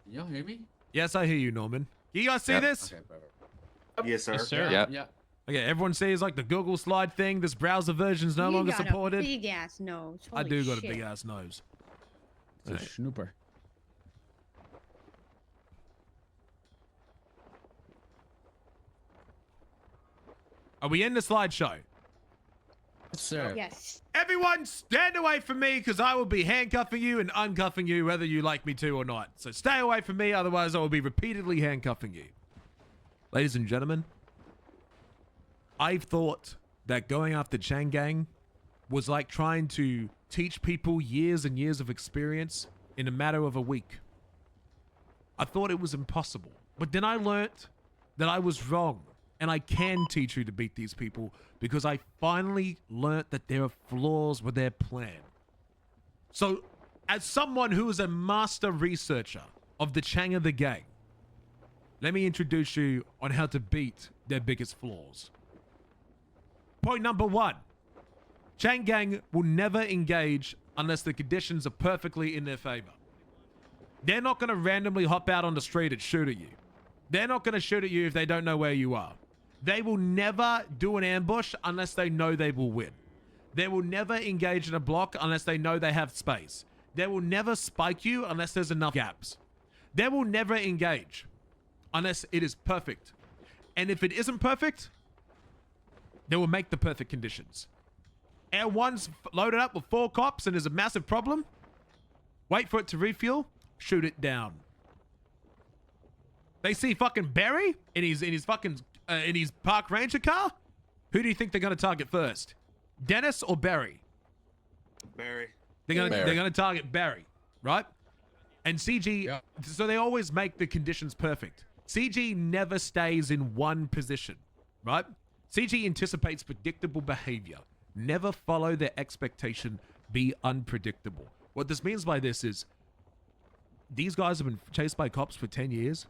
You hear me? Yes, I hear you, Norman. Can you guys see this? Okay, perfect. Yes, sir. Yes, sir. Yeah. Yep. Okay, everyone sees like the Google slide thing. This browser version is no longer supported. You got a big ass nose. I Holy do got a shit. big ass nose. It's a Right. snooper. Are we in the slideshow? Yes, sir. Yes. Everyone, stand away from me because I will be handcuffing you and uncuffing you whether you like me to or not. So stay away from me, otherwise I will be repeatedly handcuffing you. Ladies and gentlemen, I've thought that going after Chang Gang was like trying to teach people years and years of experience in a matter of a week. I thought it was impossible, but then I learnt that I was wrong. And I can teach you to beat these people because I finally learnt that there are flaws with their plan. So, as someone who is a master researcher of the Chang of the gang, let me introduce you on how to beat their biggest flaws. Point number 1. Chang Gang will never engage unless the conditions are perfectly in their favor. They're not going to randomly hop out on the street and shoot at you. They're not going to shoot at you if they don't know where you are. They will never do an ambush unless they know they will win. They will never engage in a block unless they know they have space. They will never spike you unless there's enough gaps. They will never engage unless it is perfect. And if it isn't perfect, they will make the perfect conditions. Air 1's loaded up with 4 cops and there's a massive problem. Wait for it to refuel, shoot it down. They see fucking Barry in his fucking in his park ranger car. Who do you think they're gonna target first, Dennis or Barry? Barry. They're gonna target Barry, right? And CG, Yeah. so they always make the conditions perfect. CG never stays in one position, right? CG anticipates predictable behavior. Never follow their expectation. Be unpredictable. What this means by this is these guys have been chased by cops for 10 years.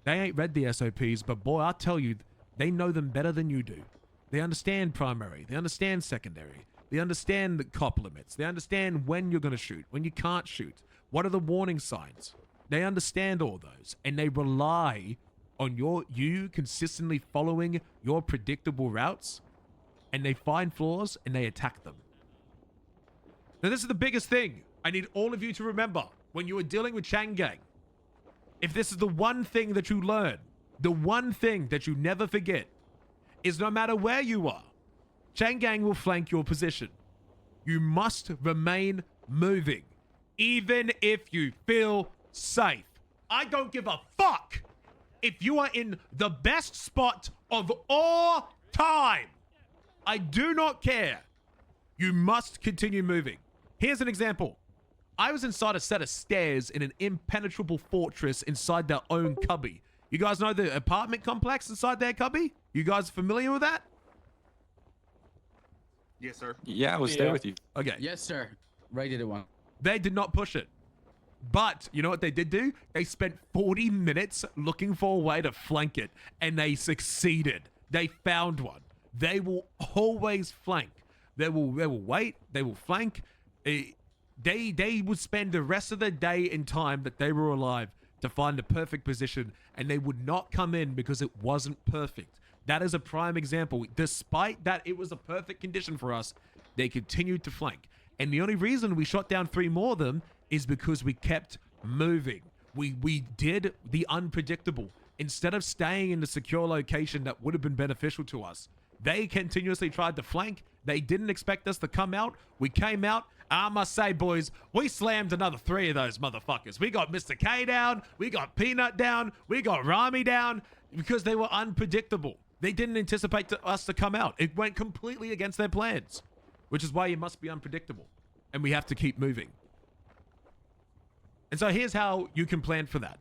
They ain't read the SOPs, but boy, I tell you, they know them better than you do. They understand primary. They understand secondary. They understand the cop limits. They understand when you're going to shoot, when you can't shoot. What are the warning signs? They understand all those, and they rely on you consistently following your predictable routes, and they find flaws and they attack them. Now, this is the biggest thing I need all of you to remember when you are dealing with Chang Gang. If this is the one thing that you learn, the one thing that you never forget, is no matter where you are, Chang Gang will flank your position. You must remain moving, even if you feel safe. I don't give a fuck if you are in the best spot of all time. I do not care. You must continue moving. Here's an example. I was inside a set of stairs in an impenetrable fortress inside their own cubby. You guys know the apartment complex inside their cubby? You guys familiar with that? Yes, sir. Yeah, I was there with you. Okay. Yes, sir. Rated it 1. They did not push it. But you know what they did do? They spent 40 minutes looking for a way to flank it, and they succeeded. They found one. They will always flank. They will wait. They will flank. They would spend the rest of the day and time that they were alive to find the perfect position, and they would not come in because it wasn't perfect. That is a prime example. Despite that it was a perfect condition for us, they continued to flank. And the only reason we shot down 3 more of them is because we kept moving. We did the unpredictable. Instead of staying in the secure location that would have been beneficial to us, they continuously tried to flank. They didn't expect us to come out. We came out. I must say, boys, we slammed another 3 of those motherfuckers. We got Mr. K down. We got Peanut down. We got Rami down because they were unpredictable. They didn't anticipate us to come out. It went completely against their plans, which is why you must be unpredictable. And we have to keep moving. And so here's how you can plan for that.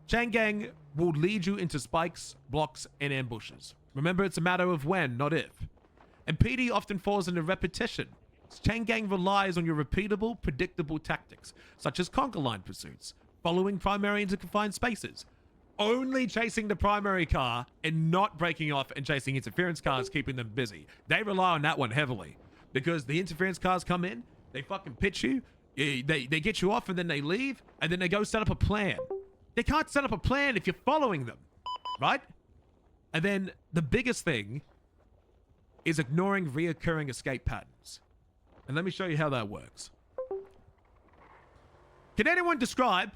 Chang Gang will lead you into spikes, blocks, and ambushes. Remember, it's a matter of when, not if. And PD often falls into repetition. Chang Gang relies on your repeatable, predictable tactics, such as conga line pursuits, following primary into confined spaces, only chasing the primary car and not breaking off and chasing interference cars, keeping them busy. They rely on that one heavily because the interference cars come in, they fucking pitch you, they get you off, and then they leave, and then they go set up a plan. They can't set up a plan if you're following them, right? And then the biggest thing is ignoring reoccurring escape patterns. And let me show you how that works. Can anyone describe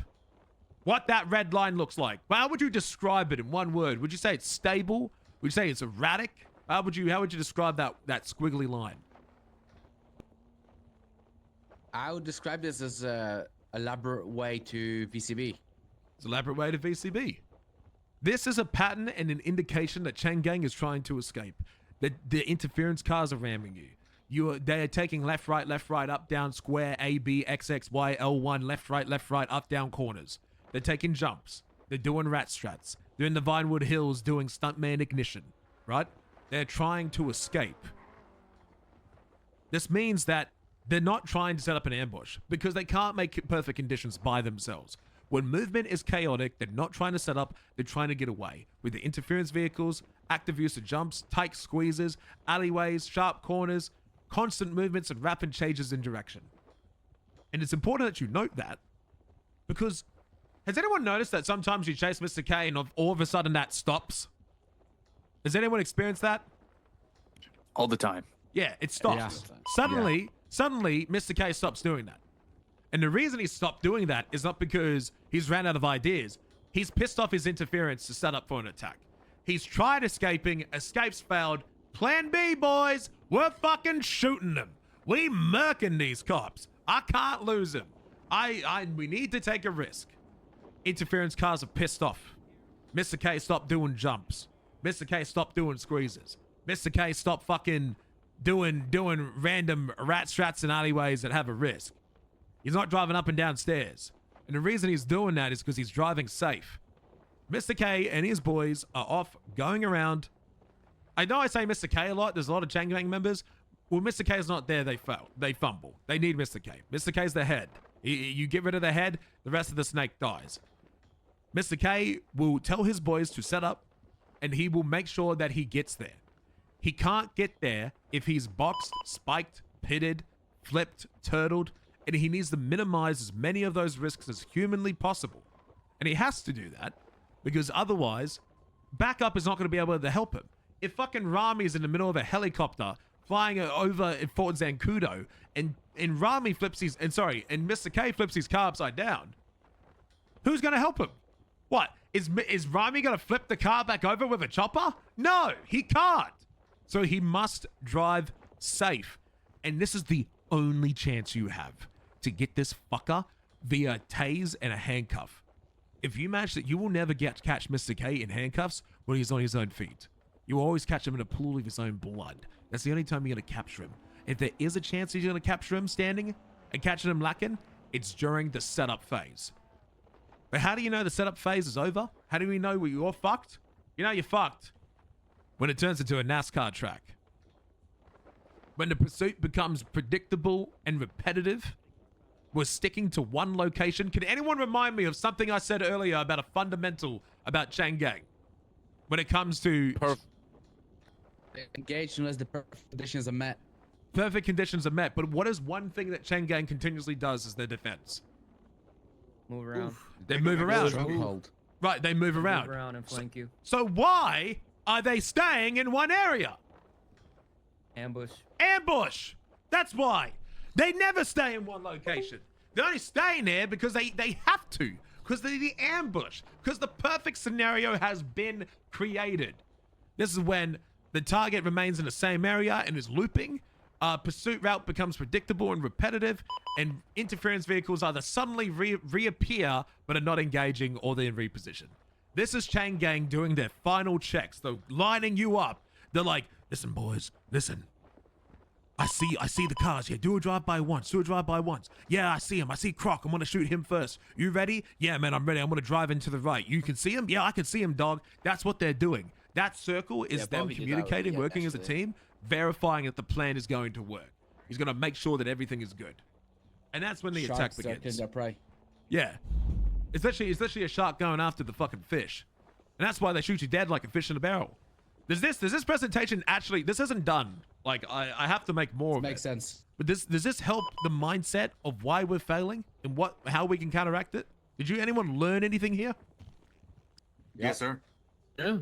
what that red line looks like? How would you describe it in one word? Would you say it's stable? Would you say it's erratic? How would you describe that squiggly line? I would describe this as a elaborate way to VCB. It's an elaborate way to VCB. This is a pattern and an indication that Chang'e is trying to escape. That the interference cars are ramming you. They are taking left, right, up, down, square, A, B, X, X, Y, L1, left, right, up, down corners. They're taking jumps. They're doing rat strats. They're in the Vinewood Hills doing stuntman ignition, right? They're trying to escape. This means that they're not trying to set up an ambush because they can't make perfect conditions by themselves. When movement is chaotic, they're not trying to set up, they're trying to get away. With the interference vehicles, active use of jumps, tight squeezes, alleyways, sharp corners, constant movements, and rapid changes in direction. And it's important that you note that because has anyone noticed that sometimes you chase Mr. K and all of a sudden that stops? Has anyone experienced that? All the time. Yeah, it stops. Yeah. Suddenly, Mr. K stops doing that. And the reason he stopped doing that is not because he's ran out of ideas. He's pissed off his interference to set up for an attack. He's tried escaping, escapes failed. Plan B, boys. We're fucking shooting them. We murking these cops. I can't lose them. We need to take a risk. Interference cars are pissed off. Mr. K stopped doing jumps. Mr. K stopped doing squeezes. Mr. K stopped fucking doing random rat strats and alleyways that have a risk. He's not driving up and down stairs. And the reason he's doing that is because he's driving safe. Mr. K and his boys are off going around. I know I say Mr. K a lot. There's a lot of Chang'e members. When Mr. K is not there, they fail. They fumble. They need Mr. K. Mr. K's the head. You get rid of the head, the rest of the snake dies. Mr. K will tell his boys to set up, and he will make sure that he gets there. He can't get there if he's boxed, spiked, pitted, flipped, turtled, and he needs to minimize as many of those risks as humanly possible. And he has to do that because otherwise, backup is not going to be able to help him. If fucking Rami's in the middle of a helicopter flying over Fort Zancudo and Rami flips his, and Mr. K flips his car upside down, who's going to help him? What? Is Rami going to flip the car back over with a chopper? No, he can't. So he must drive safe. And this is the only chance you have to get this fucker via tase and a handcuff. If you manage that, you will never catch Mr. K in handcuffs when he's on his own feet. You will always catch him in a pool of his own blood. That's the only time you're going to capture him. If there is a chance you're going to capture him standing and catching him lacking, it's during the setup phase. But how do you know the setup phase is over? How do we know you're fucked? You know you're fucked when it turns into a NASCAR track. When the pursuit becomes predictable and repetitive, we're sticking to one location. Can anyone remind me of something I said earlier about a fundamental about Chang'e? When it comes to... Engaged unless the perfect conditions are met. Perfect conditions are met. But what is one thing that Chang'e continuously does as their defense? Move around. Oof. They move around. Stronghold. Right, they move around. Move around and flank you. So why are they staying in one area? Ambush. Ambush! That's why. They never stay in one location. They're only staying there because they have to. Because they're the ambush. Because the perfect scenario has been created. This is when the target remains in the same area and is looping. Pursuit route becomes predictable and repetitive. And interference vehicles either suddenly reappear but are not engaging or they're in reposition. This is Chang'e doing their final checks. They're lining you up. They're like, listen, boys, listen. I see the cars here. Do a drive-by once. Yeah, I see him. I see Croc. I'm going to shoot him first. You ready? Yeah, man, I'm ready. I'm going to drive into the right. You can see him? Yeah, I can see him, dog. That's what they're doing. That circle is them communicating, working as a team, verifying that the plan is going to work. He's going to make sure that everything is good. And that's when the attack begins. Their prey. Yeah. It's literally a shark going after the fucking fish. And that's why they shoot you dead like a fish in a barrel. Does this presentation actually, this isn't done. Like, I have to make more of it. Makes sense. But does this help the mindset of why we're failing and how we can counteract it? Did anyone learn anything here? Yes, sir. Yeah.